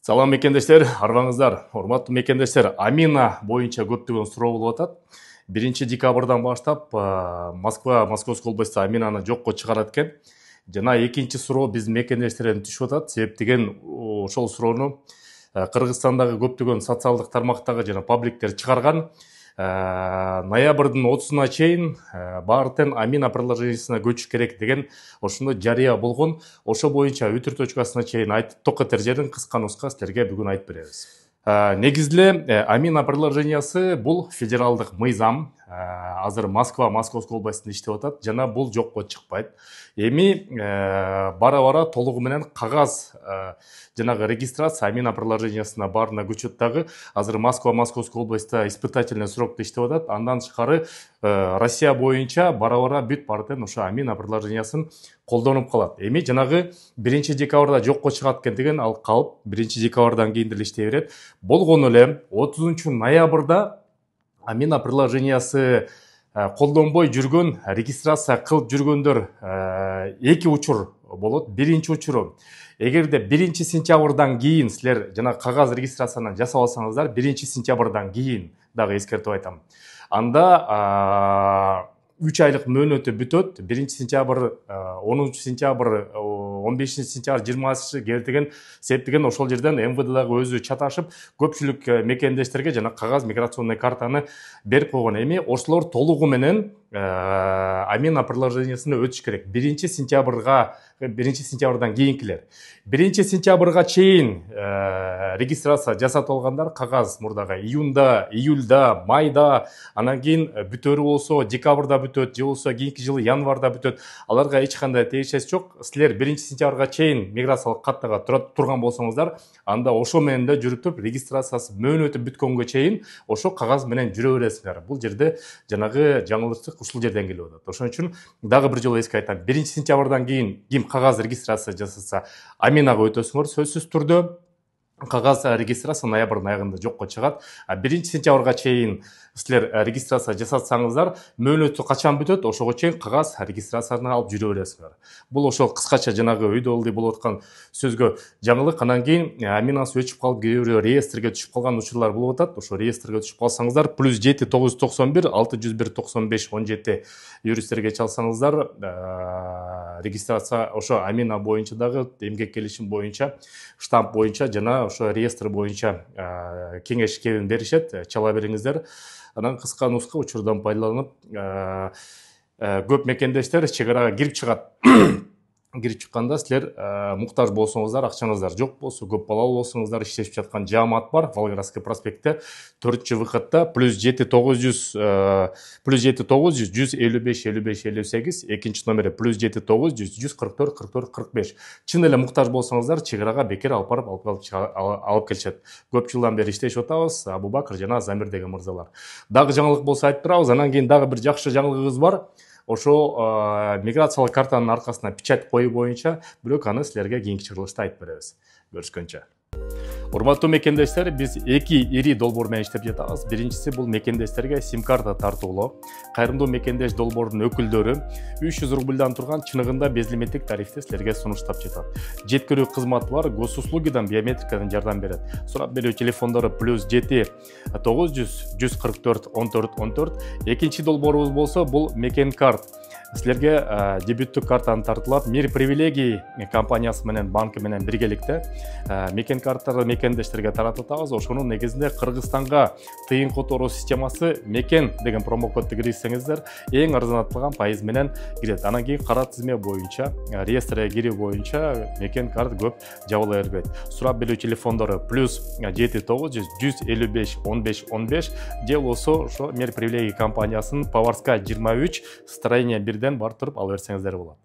Салам мекендештер, арбаңыздар. Урматтуу мекендештер, Амина боюнча көптөгөн суроо болуп атат. 1 декабрдан баштап Московский областта Аминаны жокко чыгарат экен. Жана экинчи суроо биздин мекендештерден түшүп атат. Себеп деген ошол суроону Кыргызстандагы көптөгөн социалдык тармактагы жана пабликтер чыгарган. Ноябрдын 30-на чейин баардык Амина приложениясына көчүш керек деген ошондой жарыя болгон. Ошо боюнча үтүр точкасына чейин айтып токотер жерин кыска нуска силерге бүгүн айтып беребиз. Негизде Амина приложениясы бул федералдык мыйзам. Азыр Московский областында иштеп атат жана бул жокко чыкпайт. Эми бара-бара толугу менен кагаз жанагы регистрация Амина приложениясына баарына көчөт дагы. Азыр Московский областта испытательный срокто иштеп атат. Андан тышкары Россия боюнча бара-бара бүт баардык ошо Амина приложениясын колдонуп калат. Эми жанагы 1 декабрда жокко чыгат экен деген ал калып 1 декабрдан кийин деле иштей берет. Болгону эле 30-ноябрда Амина приложениясы колдонбой жүргөн, регистрация кылып жүргөндөр эки учур болот. Биринчи учуру эгерде 1-сентябрдан кийин силер жана кагаз регистрацияны жасап алсаңыздар, 1-сентябрдан кийин дагы эскертип айтам. Анда 3 айлык мөөнөтү бүтөт. 1-сентябрь, 10-сентябрь, 15-сентябрь, 20 келтиген септеген ошол жерден МВДдагы өзү чаташып, көпчүлүк мекендештерге жана кагаз миграционный картаны берип койгон. Эми ошолор толугу менен Амина приложениясына өтүш керек. 1-сентябрдан кийинкилер. 1-сентябрга чейин регистрация жасап алгандар кагаз мурдагы июльда, майда, анан кийин бүтөрү болсо декабрда бүтөт, же болсо кийинки жылы январда бүтөт. Аларга эч кандай тиешеси жок. Силер 1-сентябрга чейин миграциялык каттага турган болсоңуздар, анда ошо менен да жүрүп туруп регистрациясы мөөнөтү бүткөнгө чейин ошо кагаз менен жүрө бересиңер. Бул жерде жанагы жаңылыктык ушул жерден келип атат. Ошон үчүн дагы бир жолу эске айтам. 1-сентябрдан кийин ким кагаз регистрация жасаса, Аминага өтөсүңөр сөзсүз түрдө. Кагаз регистрация ноябрдын аягында жокко чыгат. 1-сентябрга чейин силер регистрация жасатсаңыздар, мөөнөтү качан бүтөт, ошого чейин кагаз регистрацияны алып жүрө бересиңер. Бул ошол кыскача жанагы үйдө ылдый болуп аткан сөзгө жаңылык. Анан кийин Аминасы өчүп калып, кээ бирөө реестрге түшүп калган учурлар болуп атат. Ошо реестрге түшүп калсаңыздар, +7 991 601 95 17 юристтерге чалсаңыздар, регистрация ошо Амина боюнча дагы эмгек келишим боюнча, штамп боюнча жана ошо реестр боюнча кеңеш кебин беришет. Чала бериңиздер. Анан кыска нуска учурдан пайдаланып, көп мекендештер чек арага кирип чыгат. Кирип чыкканда силер муктаж болсоңуздар, акчаңыздар жок болсо, көп балалуу болсоңуздар, иштешип жаткан жаамат бар Волгоградский проспектте 4-выходта +7 900 155 55 58, экинчи номери +7 900 144 44 45. Чын эле муктаж болсоңуздар, чек арага бекер алып барып алып келишет. Көп жылдан бери иштешип атабыз, Абубакыр жана Замир деген мырзалар. Дагы жаңылык болсо айтып турабыз. Анан кийин дагы бир жакшы жаңылыгыбыз бар. Ошо миграциялык картанын аркасына печать коюу боюнча бирок аны силерге кийинки чыгарылышта айтып беребиз. Көрүшкөнчө. Урматтуу мекендештер, биз эки ири долбоор менен иштеп жатабыз. Биринчиси бул мекендештерге сим-карта тартуулоо. Кайрымдуу мекендеш долбоордун өкүлдөрү 300 рубльдан турган чыныгында безлимиттик тарифти силерге сунуштап жатат. Жеткирүү кызматы бар, госуслугидан биометрикадан жардам берет. Сурап берүү телефондору +7 900 144 14 14. Экинчи долбоорубуз болсо бул Мекен карт. Силерге дебюттук картаны тартылат. Мир привилегий компаниясы менен, банкы менен биргеликте Мекен карттарды мекендештерге таратып атабыз. Ошонун негизинде Кыргызстанга тыйын которуу системасы Мекен деген промокодду киргизсеңиздер, эң арзанатталган пайыз менен кирет. Анан кийин кара тизме боюнча, реестрге кирүү боюнча Мекен карт көп жабыла бербейт. Сурап берүү телефондору +7 900 155 15 15, же болсо ошо Мир привилегий компаниясынын Поварская 23 строение 1ден барып туруп ала берсеңиздер болот.